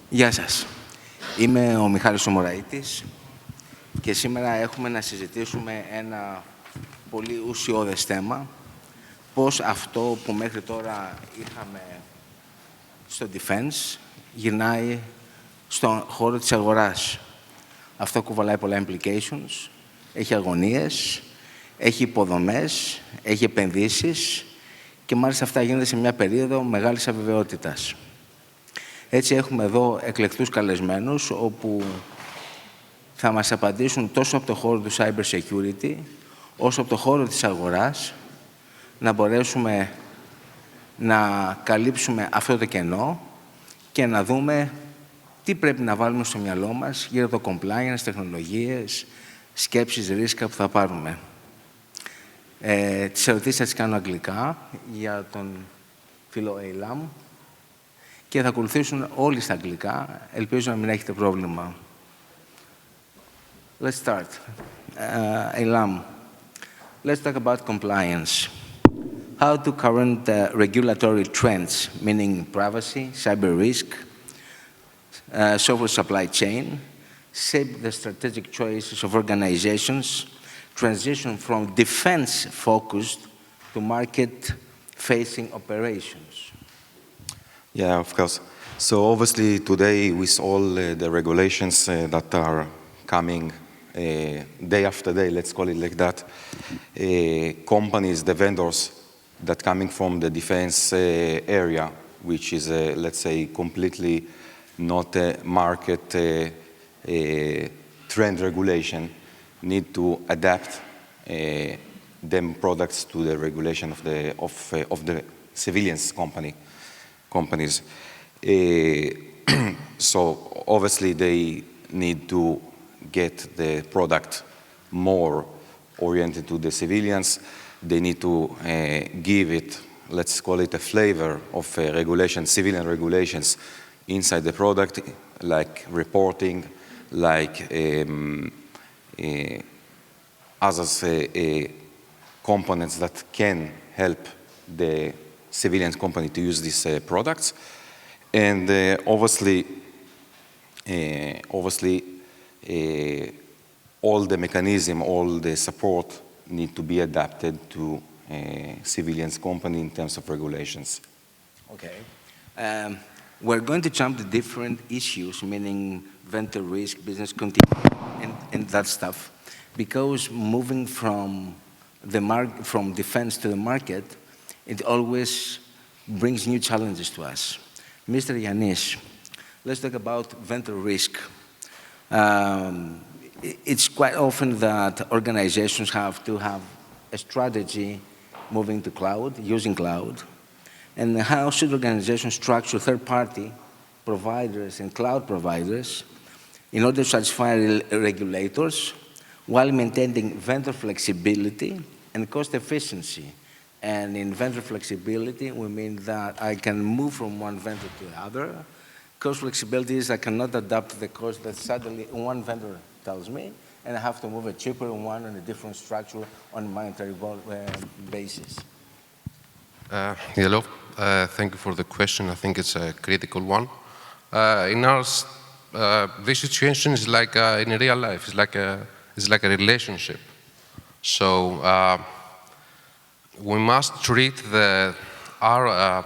Γεια σας. Είμαι ο Μιχάλης Μωραΐτης και σήμερα έχουμε να συζητήσουμε ένα πολύ ουσιώδες θέμα, πώς αυτό που μέχρι τώρα είχαμε στο defense γυρνάει στον χώρο της αγοράς. Αυτό κουβαλάει πολλά implications, έχει αγωνίες, έχει υποδομές, έχει επενδύσεις και μάλιστα αυτά γίνονται σε μια περίοδο μεγάλης αβεβαιότητας. Έτσι έχουμε εδώ εκλεκτούς καλεσμένους, όπου θα μας απαντήσουν τόσο από το χώρο του cyber security, όσο από το χώρο της αγοράς, να μπορέσουμε να καλύψουμε αυτό το κενό και να δούμε τι πρέπει να βάλουμε στο μυαλό μας γύρω από το compliance, τεχνολογίες, σκέψεις, ρίσκα που θα πάρουμε. Τις ερωτήσεις θα τις κάνω αγγλικά για τον φίλο Eylam και θα ακολουθήσουν όλοι στα αγγλικά. Ελπίζω να μην έχετε πρόβλημα. Let's start. Eylam, let's talk about compliance. How do current regulatory trends, meaning privacy, cyber risk, software supply chain, shape the strategic choices of organizations, transition from defense-focused to market-facing operations? Yeah, of course. So obviously today, with all the regulations that are coming day after day, let's call it like that, companies, the vendors that coming from the defense area, which is, let's say, completely not a market trend regulation, need to adapt them products to the regulation of the civilians companies. So obviously they need to get the product more oriented to the civilians. They need to give it, let's call it a flavor of regulation, civilian regulations inside the product, like reporting, like other components that can help the civilian company to use these products. And obviously, all the mechanism, all the support need to be adapted to civilians company in terms of regulations. Okay. We're going to jump to different issues, meaning vendor risk, business continuity, and that stuff, because moving from defense to the market, it always brings new challenges to us. Mr. Yannis, let's talk about vendor risk. It's quite often that organizations have to have a strategy moving to cloud, using cloud. And how should organizations structure third-party providers and cloud providers in order to satisfy regulators while maintaining vendor flexibility and cost efficiency? And in vendor flexibility, we mean that I can move from one vendor to the other. Cost flexibility is I cannot adapt to the cost that suddenly one vendor tells me, and I have to move a cheaper one on a different structure on a monetary basis. Hello. Thank you for the question. I think it's a critical one. In ours, this situation is like in real life. It's like a relationship. So we must treat our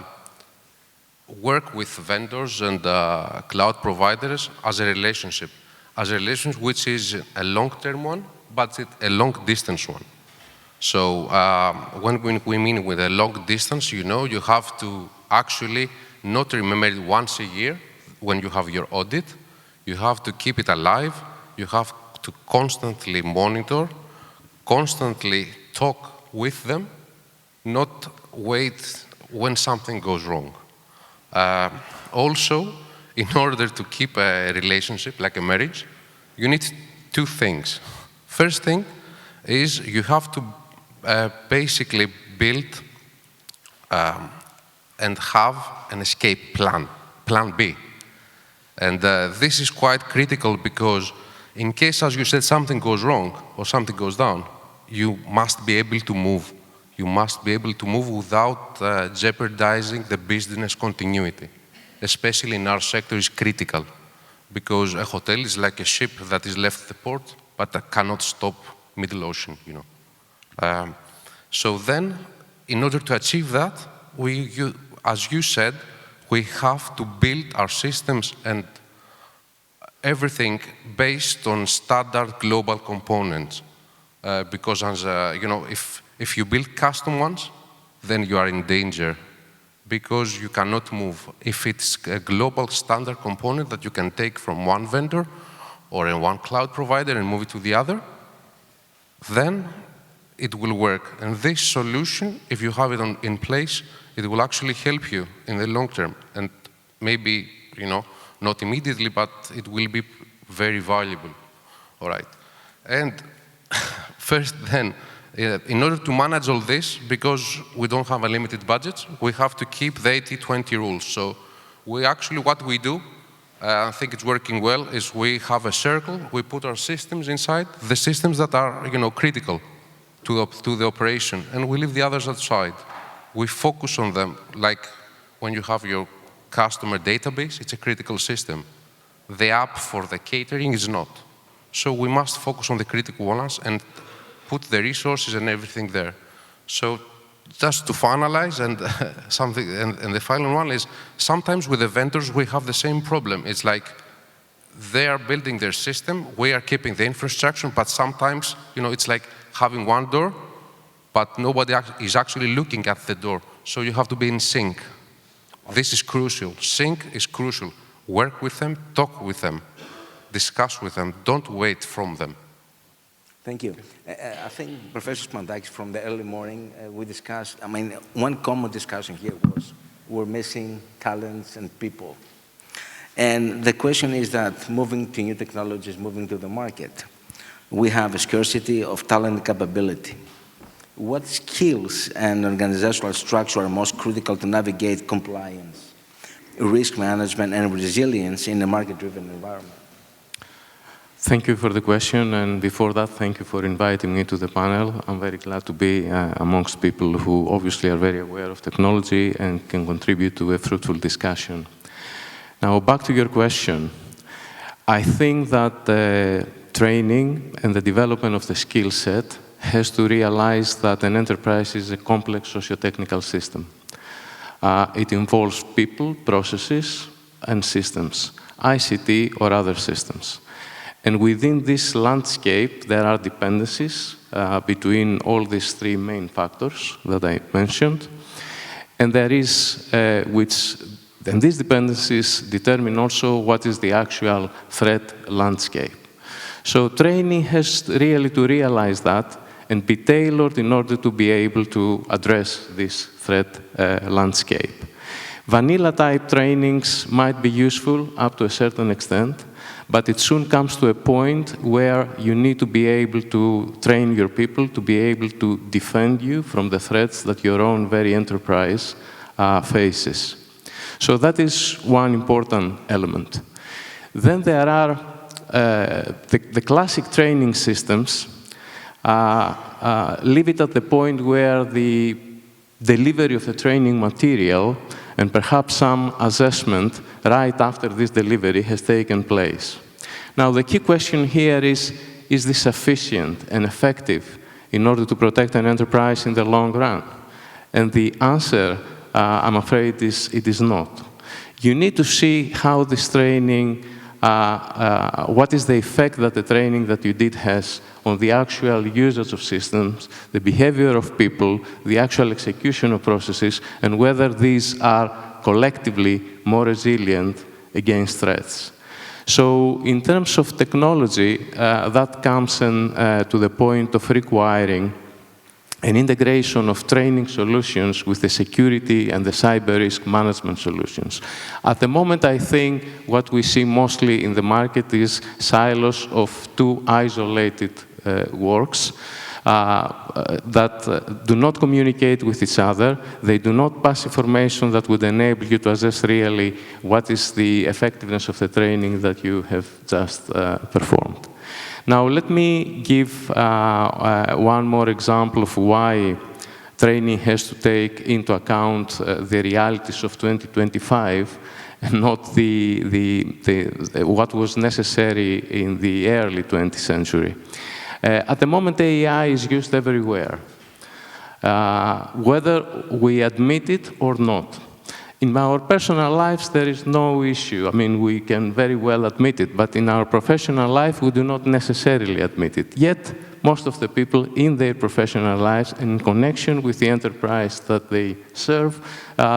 work with vendors and cloud providers as a relationship which is a long-term one, but it's a long-distance one. So when we mean with a long distance, you have to actually not remember it once a year when you have your audit. You have to keep it alive. You have to constantly monitor, constantly talk with them, not wait when something goes wrong. Also, in order to keep a relationship, like a marriage, you need two things. First thing is you have to basically build and have an escape plan, plan B. And this is quite critical because in case, as you said, something goes wrong or something goes down, you must be able to move. You must be able to move without jeopardizing the business continuity. especially in our sector, is critical. Because a hotel is like a ship that is left at the port, but that cannot stop mid-ocean, you know. So then, in order to achieve that, as you said, we have to build our systems and everything based on standard global components. Because, you know, if you build custom ones, then you are in danger because you cannot move. If it's a global standard component that you can take from one vendor or in one cloud provider and move it to the other, then it will work. And this solution, if you have it in place, it will actually help you in the long term. And maybe, you know, not immediately, but it will be very valuable. All right. And first then, in order to manage all this, because we don't have a limited budget, we have to keep the 80-20 rules. So we actually, what we do, I think it's working well, is we have a circle, we put our systems inside, the systems that are, you know, critical to the operation, and we leave the others outside. We focus on them, like when you have your customer database, it's a critical system. The app for the catering is not. So we must focus on the critical ones and put the resources and everything there. So just to finalize, and and the final one is, sometimes with the vendors we have the same problem. It's like they are building their system, we are keeping the infrastructure, but sometimes, you know, it's like having one door, but nobody is actually looking at the door. So you have to be in sync. This is crucial. Sync is crucial. Work with them, talk with them, discuss with them, don't wait from them. Thank you. I think Professor Spandakis, from the early morning, we discussed, I mean, one common discussion here was we're missing talents and people. And the question is that moving to new technologies, moving to the market, we have a scarcity of talent and capability. What skills and organizational structure are most critical to navigate compliance, risk management, and resilience in a market-driven environment? Thank you for the question, and before that, thank you for inviting me to the panel. I'm very glad to be amongst people who obviously are very aware of technology and can contribute to a fruitful discussion. Now, back to your question. I think that the training and the development of the skill set has to realize that an enterprise is a complex socio-technical system. It involves people, processes, and systems, ICT or other systems. And within this landscape, there are dependencies between all these three main factors that I mentioned. And there is, and these dependencies determine also what is the actual threat landscape. So training has really to realize that and be tailored in order to be able to address this threat landscape. Vanilla type trainings might be useful up to a certain extent, but it soon comes to a point where you need to be able to train your people to be able to defend you from the threats that your own very enterprise faces. So that is one important element. Then there are the classic training systems leave it at the point where the delivery of the training material and perhaps some assessment right after this delivery has taken place. Now, the key question here is this sufficient and effective in order to protect an enterprise in the long run? And the answer, I'm afraid, is it is not. You need to see how this training, what is the effect that the training that you did has on the actual usage of systems, the behavior of people, the actual execution of processes, and whether these are collectively more resilient against threats. So in terms of technology, that comes to the point of requiring an integration of training solutions with the security and the cyber risk management solutions. At the moment, I think what we see mostly in the market is silos of two isolated works that do not communicate with each other. They do not pass information that would enable you to assess really what is the effectiveness of the training that you have just performed. Now, let me give one more example of why training has to take into account the realities of 2025 not what was necessary in the early 20th century. At the moment, AI is used everywhere, whether we admit it or not. In our personal lives, there is no issue. I mean, we can very well admit it, but in our professional life, we do not necessarily admit it. Yet, most of the people in their professional lives, in connection with the enterprise that they serve,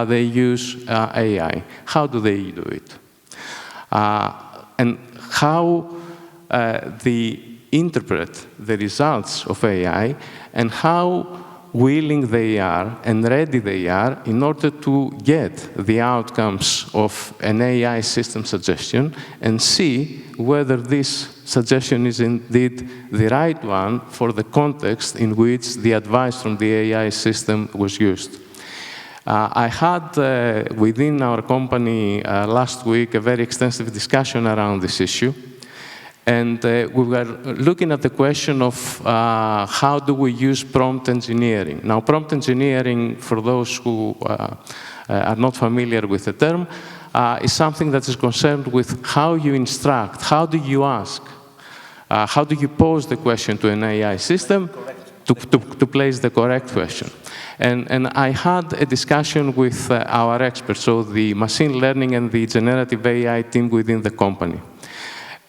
they use AI. How do they do it? And how they interpret the results of AI, and how willing they are and ready they are in order to get the outcomes of an AI system suggestion and see whether this suggestion is indeed the right one for the context in which the advice from the AI system was used. I had within our company last week a very extensive discussion around this issue. And we were looking at the question of how do we use prompt engineering. Now, prompt engineering, for those who are not familiar with the term, is something that is concerned with how you instruct, how do you ask, how do you pose the question to an AI system to place the correct question. And I had a discussion with our experts, so the machine learning and the generative AI team within the company.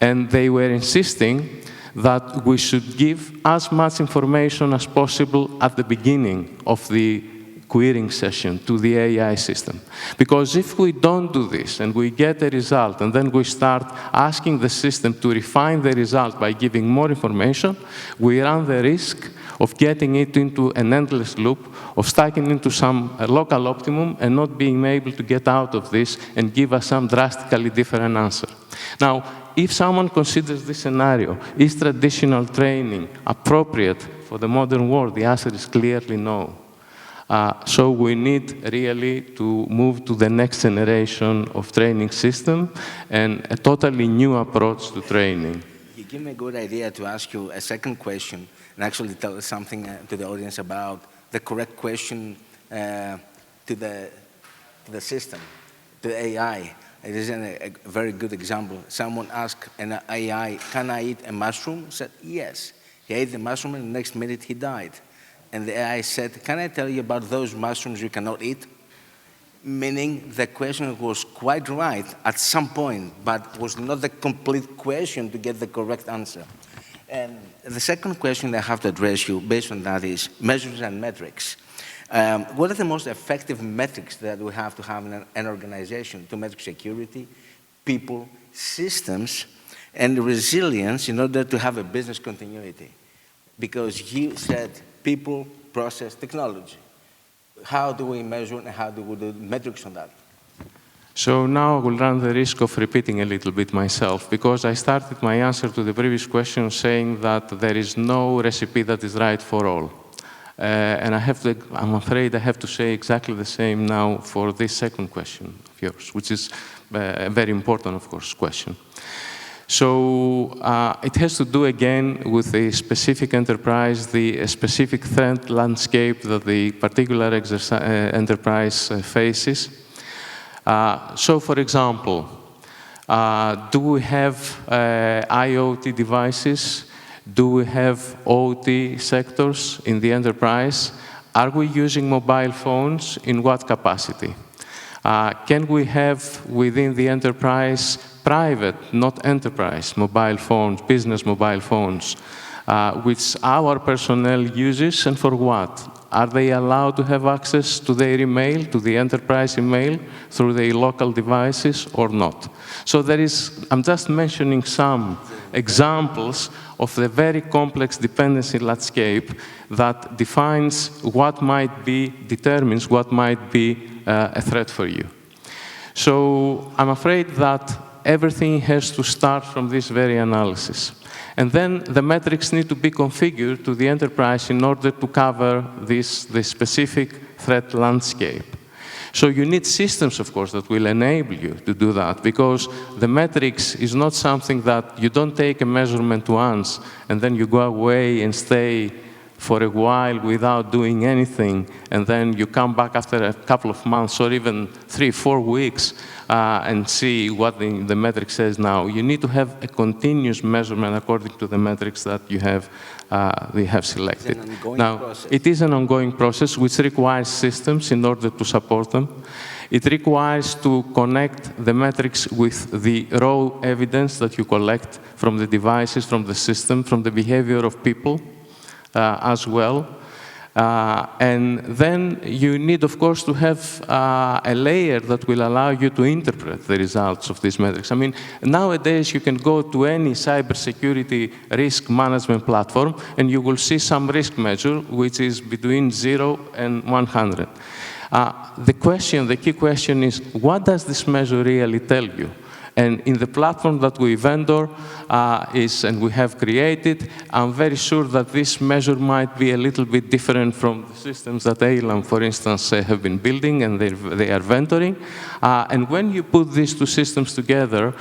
And they were insisting that we should give as much information as possible at the beginning of the querying session to the AI system. Because if we don't do this and we get a result and then we start asking the system to refine the result by giving more information, we run the risk of getting it into an endless loop, of stacking into some local optimum and not being able to get out of this and give us some drastically different answer. Now, if someone considers this scenario, is traditional training appropriate for the modern world? The answer is clearly no. So we need really to move to the next generation of training system and a totally new approach to training. You give me a good idea to ask you a second question and actually tell us something to the audience about the correct question to the system, to the AI. It is a very good example. Someone asked an AI, can I eat a mushroom? He said, yes. He ate the mushroom and the next minute he died. And the AI said, can I tell you about those mushrooms you cannot eat? Meaning the question was quite right at some point, but was not the complete question to get the correct answer. And the second question I have to address you based on that is measures and metrics. What are the most effective metrics that we have to have in an organization to measure security, people, systems, and resilience in order to have a business continuity? Because you said people, process, technology. How do we measure and how do we do metrics on that? So now I will run the risk of repeating a little bit myself, because I started my answer to the previous question saying that there is no recipe that is right for all. And I'm afraid I have to say exactly the same now for this second question of yours, which is a very important, of course, question. So it has to do again with the specific enterprise, the specific threat landscape that the particular enterprise faces. So for example, do we have IoT devices? Do we have OT sectors in the enterprise? Are we using mobile phones? In what capacity? Can we have within the enterprise private, not enterprise, mobile phones, business mobile phones, which our personnel uses and for what? Are they allowed to have access to their email, to the enterprise email, through their local devices or not? So I'm just mentioning some examples of the very complex dependency landscape that determines what might be a threat for you. So I'm afraid that everything has to start from this very analysis. And then the metrics need to be configured to the enterprise in order to cover this specific threat landscape. So you need systems, of course, that will enable you to do that, because the metrics is not something that you don't take a measurement once and then you go away and stay for a while without doing anything, and then you come back after a couple of months or even 3-4 weeks and see what the metric says now. You need to have a continuous measurement according to the metrics that you have selected. It's an ongoing now, process. it is an ongoing process which requires systems in order to support them. It requires to connect the metrics with the raw evidence that you collect from the devices, from the system, from the behavior of people as well. And then you need, of course, to have a layer that will allow you to interpret the results of these metrics. I mean, nowadays you can go to any cybersecurity risk management platform and you will see some risk measure which is between 0 and 100. The key question is, what does this measure really tell you? And in the platform that we vendor and we have created, I'm very sure that this measure might be a little bit different from the systems that Eylam, for instance, have been building and they are vendoring. And when you put these two systems together,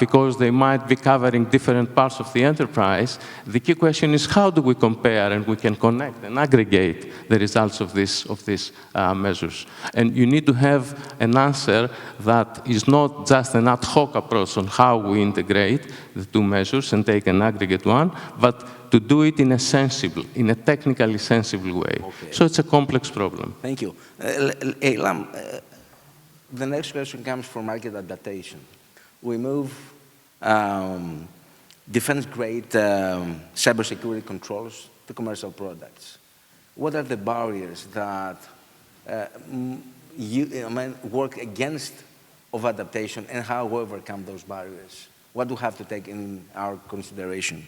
because they might be covering different parts of the enterprise, the key question is how do we compare and we can connect and aggregate the results of these measures. And you need to have an answer that is not just an ad hoc approach on how we integrate the two measures and take an aggregate one, but to do it in a technically sensible way. Okay. So it's a complex problem. Thank you. Eylam, the next question comes from market adaptation. We move defense-grade cybersecurity controls to commercial products. What are the barriers that work against of adaptation, and how we overcome those barriers? What do we have to take in our consideration?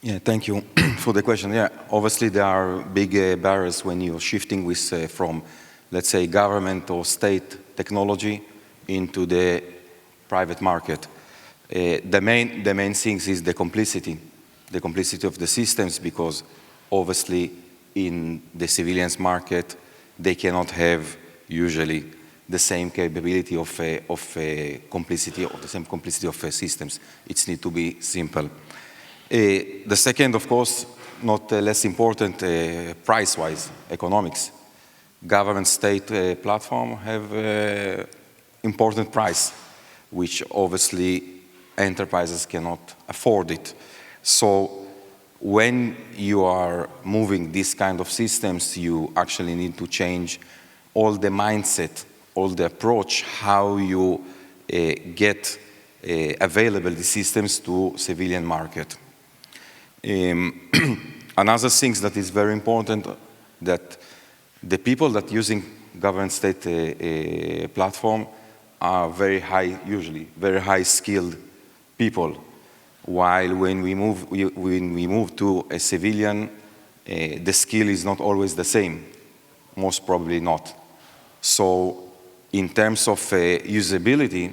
Yeah, thank you for the question. Yeah, obviously there are big barriers when you're shifting from, let's say, government or state technology into the private market. The main things is the complicity of the systems, because obviously in the civilians market they cannot have usually the same capability of complicity, or the same complicity of systems. It needs to be simple. The second, of course, not less important, price-wise, economics. Government-state platform have important price, which obviously enterprises cannot afford it. So when you are moving these kind of systems, you actually need to change all the mindset, all the approach, how you get available the systems to civilian market. Another thing that is very important, that the people that using government state platform are very high, usually very high skilled people, while when we move to a civilian, the skill is not always the same, most probably not. So in terms of usability,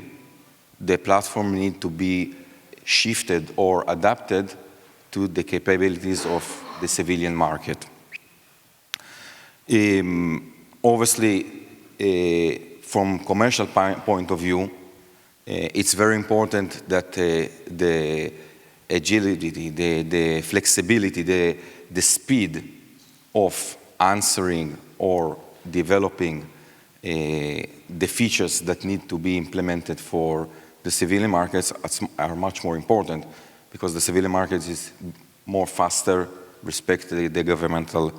the platform needs to be shifted or adapted to the capabilities of the civilian market. Obviously, from commercial point of view, it's very important that the agility, the flexibility, the speed of answering or developing the features that need to be implemented for the civilian markets are much more important, because the civilian market is more faster, respect the governmental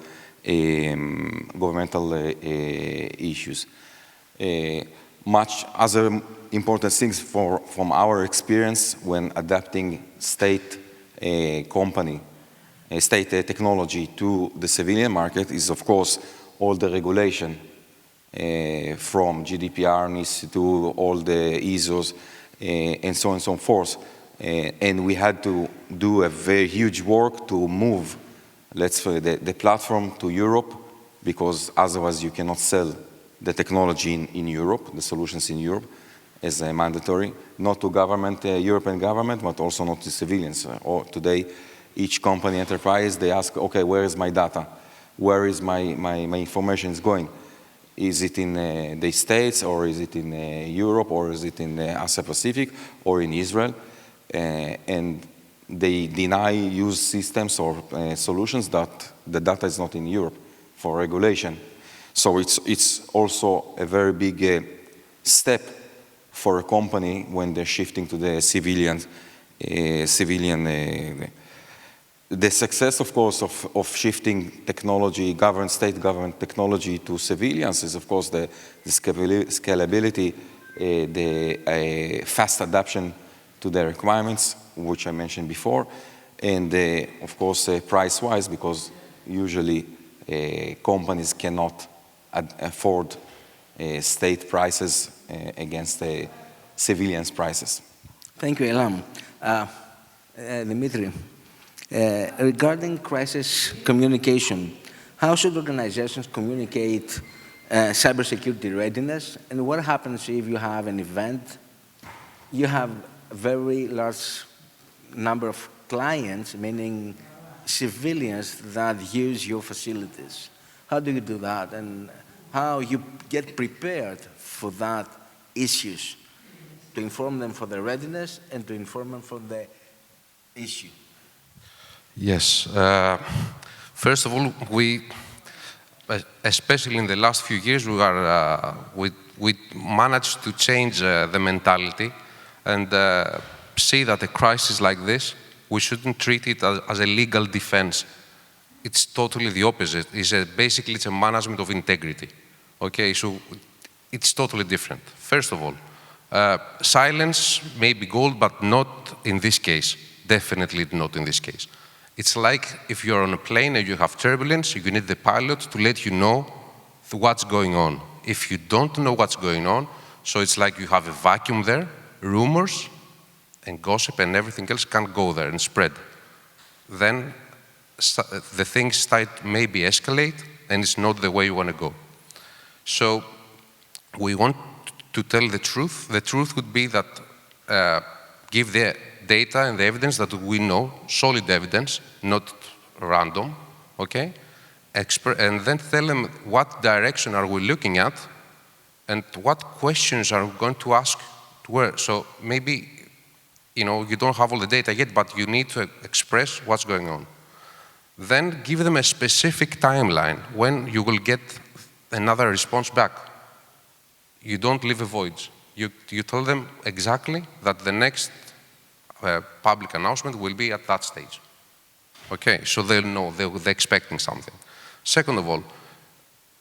issues. Much other important things from our experience when adapting state technology to the civilian market is, of course, all the regulation from GDPR NIS to all the ISOs and so on and so forth. And we had to do a very huge work to move, let's say, the platform to Europe, because otherwise you cannot sell the technology in Europe, the solutions in Europe, as a mandatory, not to government, European government, but also not to civilians. Or today, each company, enterprise, they ask, okay, where is my data? Where is my information is going? Is it in the States, or is it in Europe, or is it in Asia Pacific, or in Israel? And they deny use systems or solutions that the data is not in Europe for regulation. So it's also a very big step for a company when they're shifting to the civilian. The success, of course, of shifting technology, state government technology to civilians is, of course, the scalability, the fast adaptation to the requirements, which I mentioned before, and, of course, price-wise, because usually companies cannot afford state prices against the civilians' prices. Thank you, Eylam. Dimitri, regarding crisis communication, how should organizations communicate cybersecurity readiness, and what happens if you have an event, you have a very large number of clients, meaning civilians that use your facilities? How do you do that, and how you get prepared for that issues, to inform them for the readiness and to inform them for the issue? Yes. First of all, we, especially in the last few years, we managed to change the mentality and see that a crisis like this, we shouldn't treat it as a legal defense. It's totally the opposite. Basically, it's a management of integrity. Okay, so it's totally different. First of all, silence may be gold, but not in this case. Definitely not in this case. It's like if you're on a plane and you have turbulence, you need the pilot to let you know what's going on. If you don't know what's going on, so it's like you have a vacuum there, rumors and gossip and everything else can't go there and spread. Then the things start maybe escalate, and it's not the way you want to go. So we want to tell the truth. The truth would be that give the data and the evidence that we know, solid evidence, not random, okay? And then tell them what direction are we looking at and what questions are we going to ask to where. So maybe, you don't have all the data yet, but you need to express what's going on. Then give them a specific timeline when you will get another response back. You don't leave a void. You tell them exactly that the next public announcement will be at that stage. Okay, so they'll know, they're expecting something. Second of all,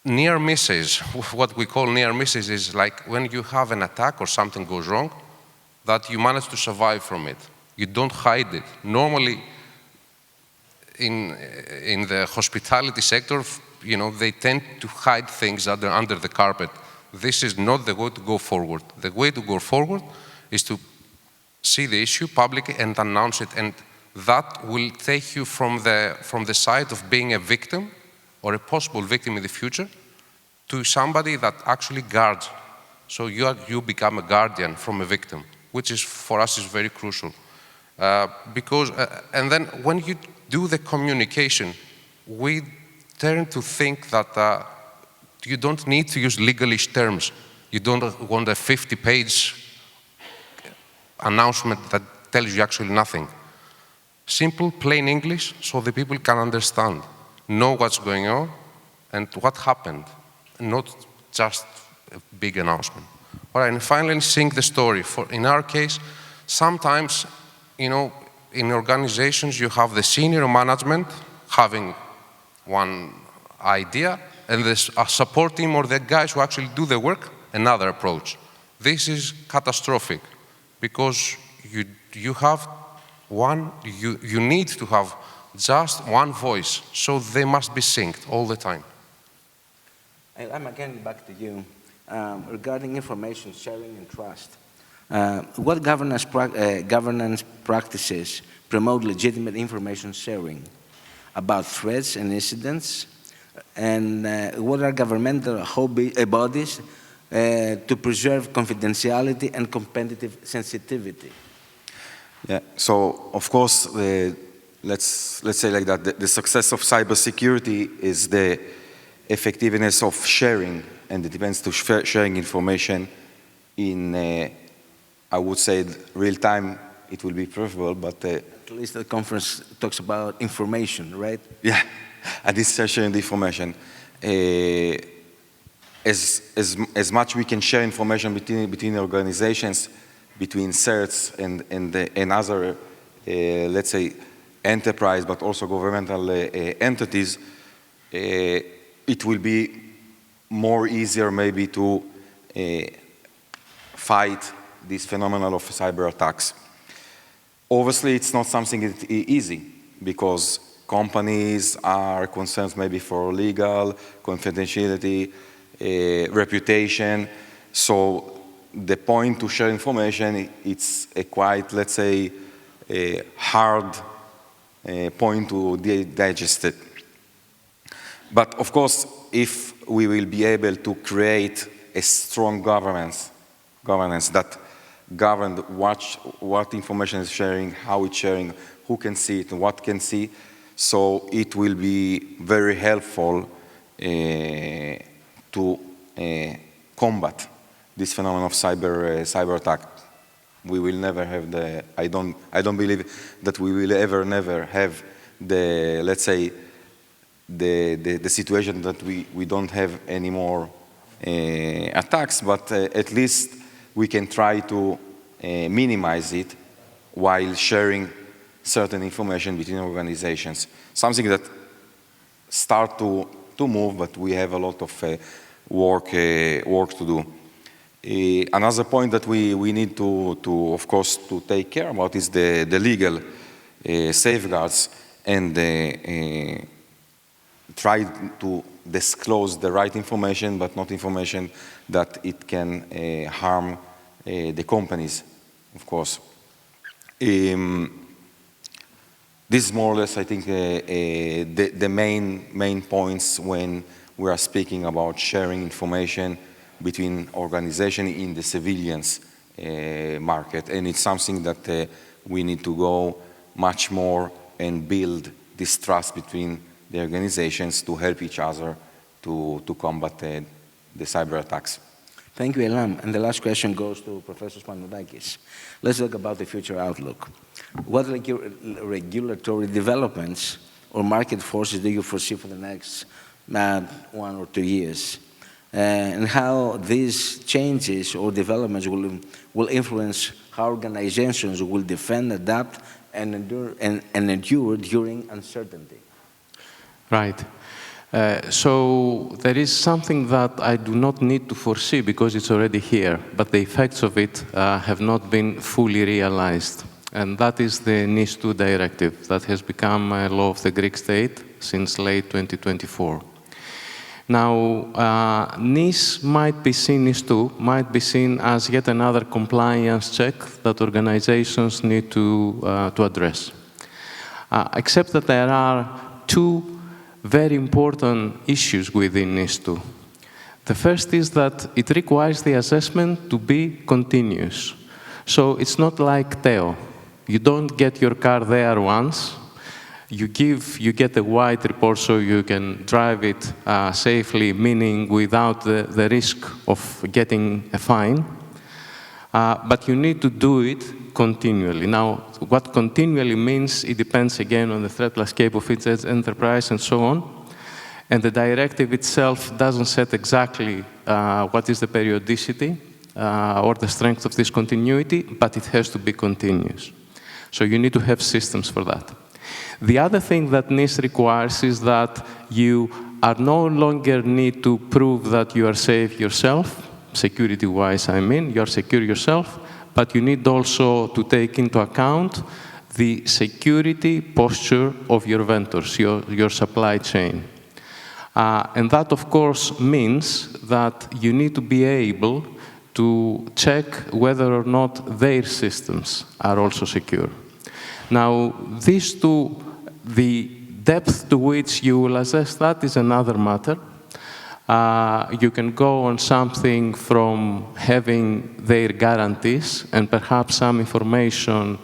near misses, what we call near misses is like when you have an attack or something goes wrong, that you manage to survive from it. You don't hide it. Normally, in the hospitality sector, they tend to hide things under the carpet. This is not the way to go forward. The way to go forward is to see the issue publicly and announce it, and that will take you from the side of being a victim or a possible victim in the future to somebody that actually guards. So you become a guardian from a victim, which is for us is very crucial. And then when you do the communication, we tend to think that you don't need to use legalish terms. You don't want a 50-page announcement that tells you actually nothing. Simple, plain English, so the people can understand, know what's going on and what happened, not just a big announcement. All right, and finally, sing the story. In our case, sometimes, in organizations, you have the senior management having one idea, and the support team or the guys who actually do the work, another approach. This is catastrophic because you have you need to have just one voice, so they must be synced all the time. I'm again back to you. Regarding information sharing and trust, what governance practices promote legitimate information sharing about threats and incidents, and what are governmental bodies to preserve confidentiality and competitive sensitivity? Yeah, so of course, let's say like that, the success of cybersecurity is the effectiveness of sharing, and it depends to sharing information in, I would say, real time, it will be preferable, but At least the conference talks about information, right? Yeah, at this session, the information. As much we can share information between organizations, between CERTs and other, let's say, enterprise, but also governmental entities, it will be more easier maybe to fight this phenomenon of cyber attacks. Obviously, it's not something that's easy because companies are concerned maybe for legal, confidentiality, reputation. So the point to share information, it's a quite, let's say, a hard point to digest it. But of course, if we will be able to create a strong governance that govern what information is sharing, how it's sharing, who can see it, and what can see, so it will be very helpful to combat this phenomenon of cyber attack. We will never have the, I don't believe that we will never have the, let's say, the situation that we don't have any more attacks, but at least we can try to minimize it while sharing certain information between organizations. Something that start to move, but we have a lot of work to do. Another point that we need to of course, to take care about is the legal safeguards and try to disclose the right information, but not information that it can harm the companies, of course. This is more or less, I think, the main points when we are speaking about sharing information between organizations in the civilians market. And it's something that we need to go much more and build this trust between the organizations to help each other to combat the cyber attacks. Thank you, Eylam. And the last question goes to Professor Spanoudakis. Let's talk about the future outlook. What regulatory developments or market forces do you foresee for the next 1 or 2 years? And how these changes or developments will influence how organizations will defend, adapt, and endure during uncertainty? Right. So there is something that I do not need to foresee because it's already here, but the effects of it have not been fully realized. And that is the NIS2 directive that has become a law of the Greek state since late 2024. Now, NIS might be seen, NIS2 might be seen as yet another compliance check that organizations need to address. Except that there are two very important issues within NIS2. The first is that it requires the assessment to be continuous. So it's not like Theo. You don't get your car there once. You get a white report so you can drive it safely, meaning without the risk of getting a fine. But you need to do it continually. Now, what continually means, it depends again on the threat landscape of each enterprise and so on. And the directive itself doesn't set exactly what is the periodicity or the strength of this continuity, but it has to be continuous. So you need to have systems for that. The other thing that NIS requires is that you are no longer need to prove that you are safe yourself, security-wise I mean, you are secure yourself, but you need also to take into account the security posture of your vendors, your supply chain. And that, of course, means that you need to be able to check whether or not their systems are also secure. Now, these two, the depth to which you will assess that is another matter. You can go on something from having their guarantees and perhaps some information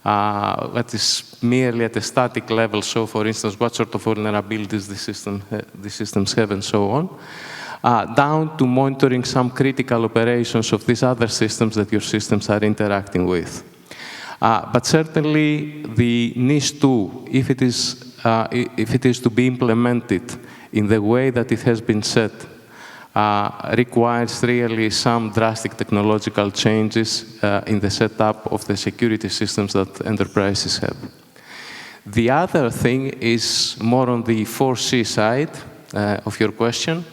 that is merely at a static level. So, for instance, what sort of vulnerabilities the systems have and so on, down to monitoring some critical operations of these other systems that your systems are interacting with. But certainly the NIS2, if it is to be implemented in the way that it has been set, requires really some drastic technological changes in the setup of the security systems that enterprises have. The other thing is more on the 4C side of your question.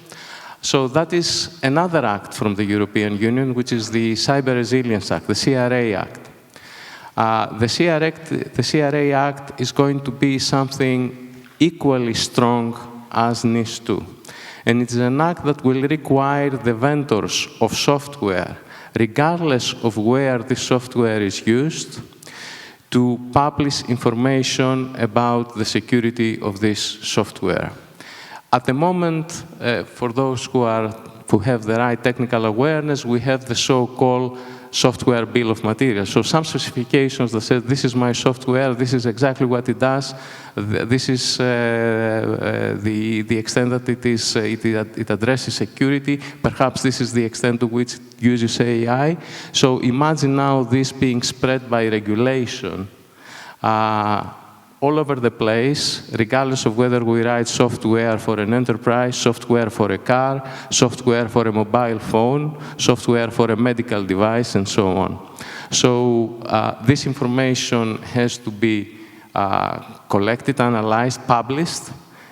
So that is another act from the European Union, which is the Cyber Resilience Act, the CRA Act. The CRA Act is going to be something equally strong as NIS2. And it's an act that will require the vendors of software, regardless of where this software is used, to publish information about the security of this software. At the moment, for those who have the right technical awareness, we have the so-called software bill of materials. So some specifications that say, this is my software, this is exactly what it does, this is the extent that it addresses security, perhaps this is the extent to which it uses AI. So imagine now this being spread by regulation all over the place, regardless of whether we write software for an enterprise, software for a car, software for a mobile phone, software for a medical device, and so on. So this information has to be collected, analyzed, published,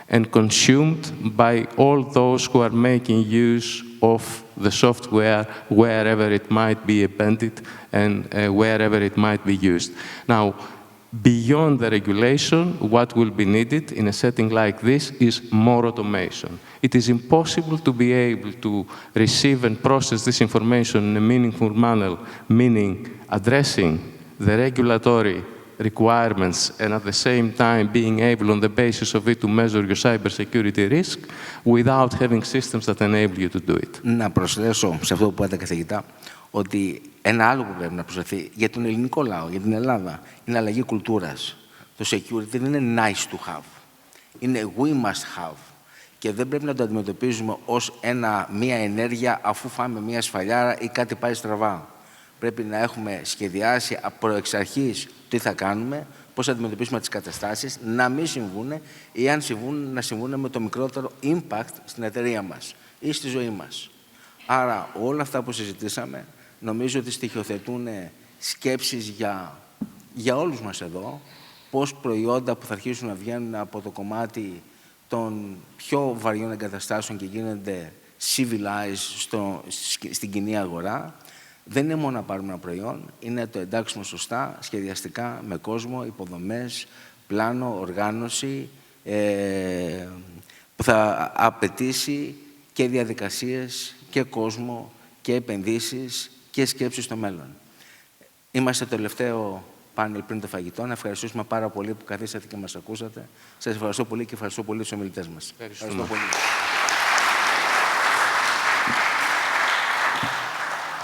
and consumed by all those who are making use of the software wherever it might be appended and wherever it might be used. Now, beyond the regulation, what will be needed in a setting like this is more automation. It is impossible to be able to receive and process this information in a meaningful manner, meaning addressing the regulatory requirements and at the same time being able on the basis of it to measure your cybersecurity risk without having systems that enable you to do it. Να προσθέσω σε αυτό που είπατε, καθηγητά, ότι ένα άλλο που πρέπει να προσθεθεί για τον ελληνικό λαό, για την Ελλάδα, είναι αλλαγή κουλτούρας. Το security δεν είναι nice to have, είναι we must have. Και δεν πρέπει να το αντιμετωπίζουμε ως μία ενέργεια αφού φάμε μία σφαλιάρα ή κάτι πάει στραβά. Πρέπει να έχουμε σχεδιάσει από εξ αρχής τι θα κάνουμε, πώς θα αντιμετωπίσουμε τις καταστάσεις, να μην συμβούν ή αν συμβούν, να συμβούν με το μικρότερο impact στην εταιρεία μας ή στη ζωή μας. Άρα όλα αυτά που συζητήσαμε νομίζω ότι στοιχειοθετούν σκέψεις για όλους μας εδώ, πώς προϊόντα που θα αρχίσουν να βγαίνουν από το κομμάτι των πιο βαριών εγκαταστάσεων και γίνονται civilized στην κοινή αγορά, δεν είναι μόνο να πάρουμε ένα προϊόν, είναι να το εντάξουμε σωστά, σχεδιαστικά, με κόσμο, υποδομές, πλάνο, οργάνωση, που θα απαιτήσει και διαδικασίες και κόσμο και επενδύσεις και σκέψεις στο μέλλον. Είμαστε το τελευταίο πάνελ πριν το φαγητό. Να ευχαριστήσουμε πάρα πολύ που καθίσατε και μας ακούσατε. Σας ευχαριστώ πολύ και ευχαριστώ πολύ τους ομιλητές μας. Ευχαριστώ πολύ.